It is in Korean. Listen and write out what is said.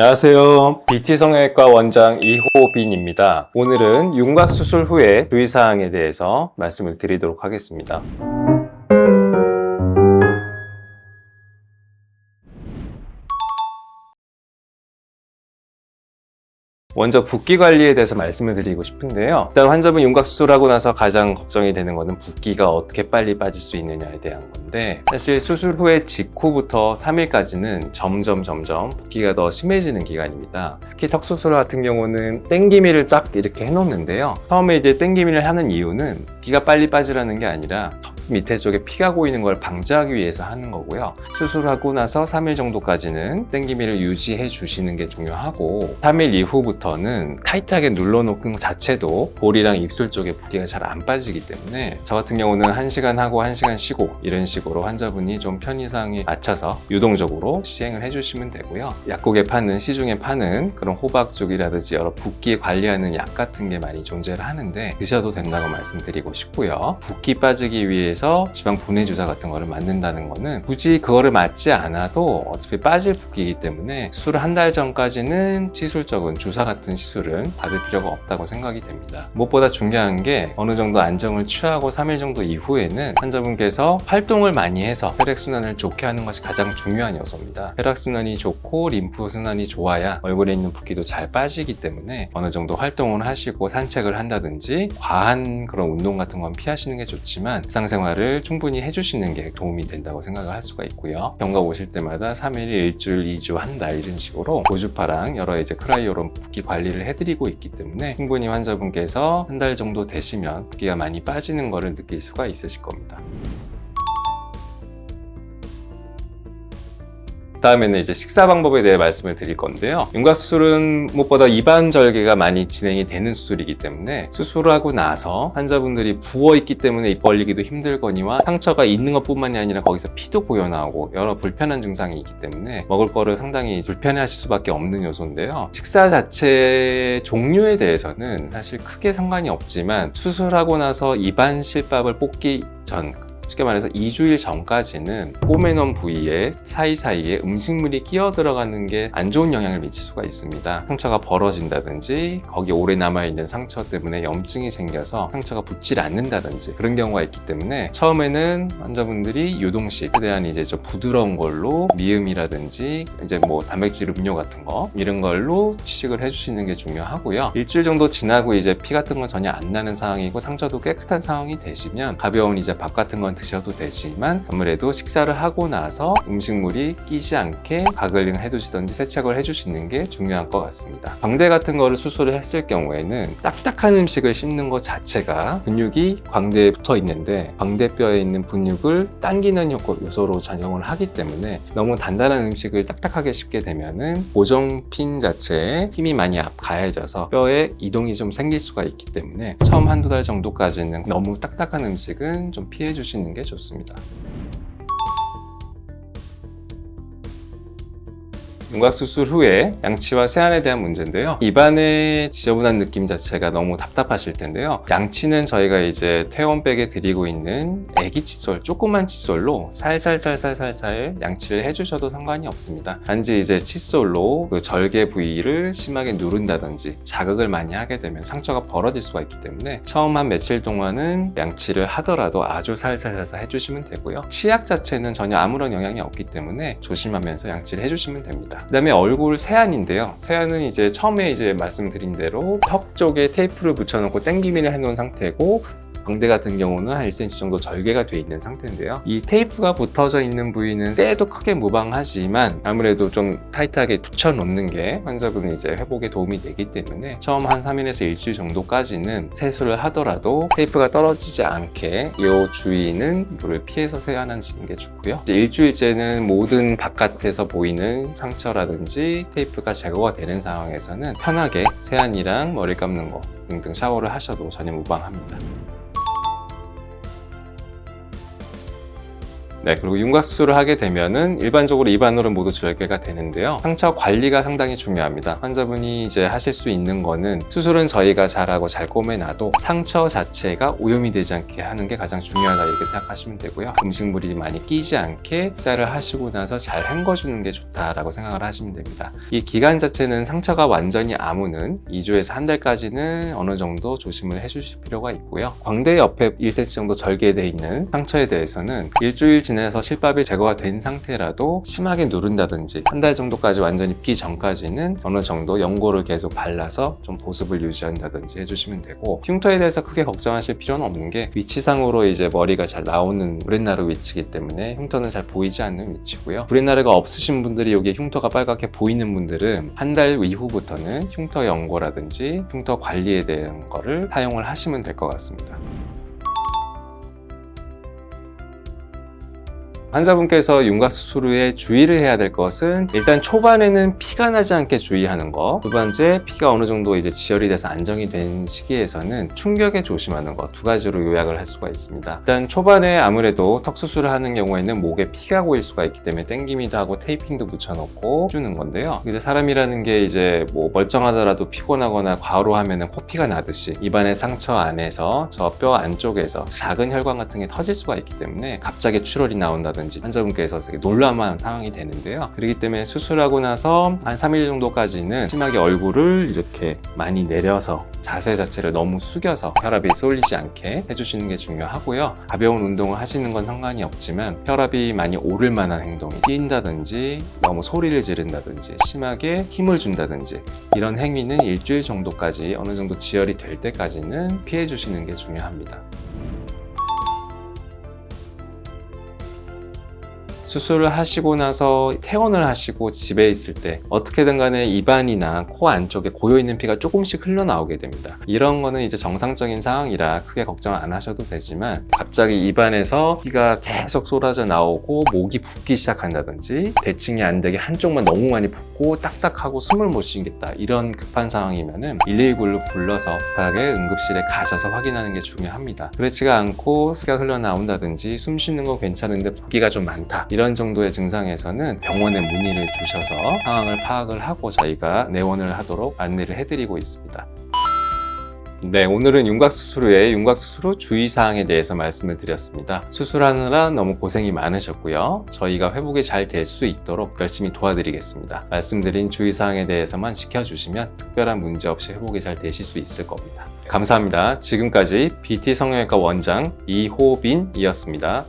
안녕하세요. BT성형외과 원장 이호빈입니다. 오늘은 윤곽수술 후에 주의사항에 대해서 말씀을 드리도록 하겠습니다. 먼저 붓기 관리에 대해서 말씀을 드리고 싶은데요. 일단 환자분 윤곽수술하고 나서 가장 걱정이 되는 것은 붓기가 어떻게 빨리 빠질 수 있느냐에 대한 건데, 사실 수술 후에 직후부터 3일까지는 점점 붓기가 더 심해지는 기간입니다. 특히 턱수술 같은 경우는 땡기미를 딱 이렇게 해놓는데요. 처음에 이제 땡기미를 하는 이유는 붓기가 빨리 빠지라는 게 아니라 턱 밑에 쪽에 피가 고이는 걸 방지하기 위해서 하는 거고요. 수술하고 나서 3일 정도까지는 땡기미를 유지해 주시는 게 중요하고, 3일 이후부터는 타이트하게 눌러놓는 것 자체도 볼이랑 입술 쪽에 붓기가 잘 안 빠지기 때문에 저 같은 경우는 1시간 하고 1시간 쉬고 이런 식으로 환자분이 좀 편의상에 맞춰서 유동적으로 시행을 해주시면 되고요. 약국에 파는, 시중에 파는 그런 호박 쪽이라든지 여러 붓기 관리하는 약 같은 게 많이 존재를 하는데 드셔도 된다고 말씀드리고 싶고요. 붓기 빠지기 위해서 지방 분해 주사 같은 거를 맞는다는 거는 굳이 그거를 맞지 않아도 어차피 빠질 붓기이기 때문에 수술 한 달 전까지는 시술적인 주사 같은 시술은 받을 필요가 없다고 생각이 됩니다. 무엇보다 중요한 게 어느 정도 안정을 취하고 3일 정도 이후에는 환자분께서 활동을 많이 해서 혈액순환을 좋게 하는 것이 가장 중요한 요소입니다. 혈액순환이 좋고 림프순환이 좋아야 얼굴에 있는 붓기도 잘 빠지기 때문에 어느 정도 활동을 하시고 산책을 한다든지 과한 그런 운동 같은 건 피하시는 게 좋지만 일상생활을 충분히 해주시는 게 도움이 된다고 생각을 할 수가 있고요. 병가 오실 때마다 3일, 일주일, 2주, 한 달 이런 식으로 고주파랑 여러 이제 크라이오로 붓기 관리를 해드리고 있기 때문에 충분히 환자분께서 한 달 정도 되시면 붓기가 많이 빠지는 것을 느낄 수가 있으실 겁니다. 다음에는 이제 식사 방법에 대해 말씀을 드릴 건데요. 윤곽수술은 무엇보다 입안 절개가 많이 진행이 되는 수술이기 때문에 수술을 하고 나서 환자분들이 부어있기 때문에 입 벌리기도 힘들거니와 상처가 있는 것뿐만이 아니라 거기서 피도 고여나오고 여러 불편한 증상이 있기 때문에 먹을 거를 상당히 불편해하실 수밖에 없는 요소인데요. 식사 자체의 종류에 대해서는 사실 크게 상관이 없지만 수술하고 나서 입안 실밥을 뽑기 전, 쉽게 말해서 2주일 전까지는 꼬매놓은 부위에 사이사이에 음식물이 끼어 들어가는 게 안 좋은 영향을 미칠 수가 있습니다. 상처가 벌어진다든지 거기 오래 남아있는 상처 때문에 염증이 생겨서 상처가 붓질 않는다든지 그런 경우가 있기 때문에 처음에는 환자분들이 유동식, 최대한 이제 좀 부드러운 걸로 미음이라든지 이제 뭐 단백질 음료 같은 거 이런 걸로 취식을 해주시는 게 중요하고요. 일주일 정도 지나고 이제 피 같은 건 전혀 안 나는 상황이고 상처도 깨끗한 상황이 되시면 가벼운 이제 밥 같은 건 드셔도 되지만 아무래도 식사를 하고 나서 음식물이 끼지 않게 가글링 해두시든지 세척을 해주시는 게 중요한 것 같습니다. 광대 같은 거를 수술을 했을 경우에는 딱딱한 음식을 씹는 것 자체가 근육이 광대에 붙어 있는데 광대뼈에 있는 근육을 당기는 요소로 작용을 하기 때문에 너무 단단한 음식을 딱딱하게 씹게 되면은 고정핀 자체에 힘이 많이 가해져서 뼈에 이동이 좀 생길 수가 있기 때문에 처음 한두 달 정도까지는 너무 딱딱한 음식은 좀 피해 주시는 게 좋습니다. 윤곽수술 후에 양치와 세안에 대한 문제인데요. 입안의 지저분한 느낌 자체가 너무 답답하실 텐데요. 양치는 저희가 이제 퇴원백에 드리고 있는 애기 칫솔, 조그만 칫솔로 살살 양치를 해주셔도 상관이 없습니다. 단지 이제 칫솔로 그 절개 부위를 심하게 누른다든지 자극을 많이 하게 되면 상처가 벌어질 수가 있기 때문에 처음 한 며칠 동안은 양치를 하더라도 아주 살살 해주시면 되고요. 치약 자체는 전혀 아무런 영향이 없기 때문에 조심하면서 양치를 해주시면 됩니다. 그 다음에 얼굴 세안인데요. 세안은 이제 처음에 이제 말씀드린 대로 턱 쪽에 테이프를 붙여놓고 땡기미를 해놓은 상태고 광대 같은 경우는 한 1cm 정도 절개가 돼 있는 상태인데요. 이 테이프가 붙어져 있는 부위는 쎄도 크게 무방하지만 아무래도 좀 타이트하게 붙여놓는 게 환자분의 이제 회복에 도움이 되기 때문에 처음 한 3일에서 일주일 정도까지는 세수를 하더라도 테이프가 떨어지지 않게 이 주위는 물을 피해서 세안하시는 게 좋고요. 이제 일주일째는 모든 바깥에서 보이는 상처라든지 테이프가 제거가 되는 상황에서는 편하게 세안이랑 머리 감는 거 등등 샤워를 하셔도 전혀 무방합니다. 네, 그리고 윤곽수술을 하게 되면은 일반적으로 입안으로 모두 절개가 되는데요. 상처 관리가 상당히 중요합니다. 환자분이 이제 하실 수 있는 거는 수술은 저희가 잘하고 잘 꼬매놔도 상처 자체가 오염이 되지 않게 하는 게 가장 중요하다 이렇게 생각하시면 되고요. 음식물이 많이 끼지 않게 식사를 하시고 나서 잘 헹궈주는 게 좋다라고 생각을 하시면 됩니다. 이 기간 자체는 상처가 완전히 아무는 2주에서 한 달까지는 어느 정도 조심을 해주실 필요가 있고요. 광대 옆에 1cm 정도 절개되어 있는 상처에 대해서는 일주일 지나서 실밥이 제거가 된 상태라도 심하게 누른다든지 한 달 정도까지 완전히 피 전까지는 어느 정도 연고를 계속 발라서 좀 보습을 유지한다든지 해주시면 되고, 흉터에 대해서 크게 걱정하실 필요는 없는 게 위치상으로 이제 머리가 잘 나오는 브렛나루 위치이기 때문에 흉터는 잘 보이지 않는 위치고요. 브렛나루가 없으신 분들이 여기에 흉터가 빨갛게 보이는 분들은 한 달 이후부터는 흉터 연고라든지 흉터 관리에 대한 거를 사용을 하시면 될 것 같습니다. 환자분께서 윤곽수술 후에 주의를 해야 될 것은 일단 초반에는 피가 나지 않게 주의하는 거, 두 번째 피가 어느 정도 이제 지혈이 돼서 안정이 된 시기에서는 충격에 조심하는 거, 두 가지로 요약을 할 수가 있습니다. 일단 초반에 아무래도 턱 수술을 하는 경우에는 목에 피가 고일 수가 있기 때문에 땡기미도 하고 테이핑도 붙여놓고 주는 건데요. 근데 사람이라는 게 이제 뭐 멀쩡하더라도 피곤하거나 과로하면은 코피가 나듯이 입안의 상처 안에서 저 뼈 안쪽에서 작은 혈관 같은 게 터질 수가 있기 때문에 갑자기 출혈이 나온다든지 환자분께서 되게 놀라운 상황이 되는데요. 그렇기 때문에 수술하고 나서 한 3일 정도까지는 심하게 얼굴을 이렇게 많이 내려서 자세 자체를 너무 숙여서 혈압이 쏠리지 않게 해주시는 게 중요하고요. 가벼운 운동을 하시는 건 상관이 없지만 혈압이 많이 오를 만한 행동이 뛴다든지 너무 소리를 지른다든지 심하게 힘을 준다든지 이런 행위는 일주일 정도까지 어느 정도 지혈이 될 때까지는 피해 주시는 게 중요합니다. 수술을 하시고 나서 퇴원을 하시고 집에 있을 때 어떻게든 간에 입안이나 코 안쪽에 고여있는 피가 조금씩 흘러나오게 됩니다. 이런 거는 이제 정상적인 상황이라 크게 걱정 안 하셔도 되지만, 갑자기 입안에서 피가 계속 쏟아져 나오고 목이 붓기 시작한다든지 대칭이 안 되게 한쪽만 너무 많이 붓고 딱딱하고 숨을 못 쉬겠다, 이런 급한 상황이면은 119를 불러서 급하게 응급실에 가셔서 확인하는 게 중요합니다. 그렇지가 않고 피가 흘러나온다든지 숨 쉬는 건 괜찮은데 붓기가 좀 많다, 이런 정도의 증상에서는 병원에 문의를 주셔서 상황을 파악을 하고 저희가 내원을 하도록 안내를 해드리고 있습니다. 네, 오늘은 윤곽수술 후에 윤곽수술 후 주의사항에 대해서 말씀을 드렸습니다. 수술하느라 너무 고생이 많으셨고요. 저희가 회복이 잘 될 수 있도록 열심히 도와드리겠습니다. 말씀드린 주의사항에 대해서만 지켜주시면 특별한 문제 없이 회복이 잘 되실 수 있을 겁니다. 감사합니다. 지금까지 BT 성형외과 원장 이호빈이었습니다.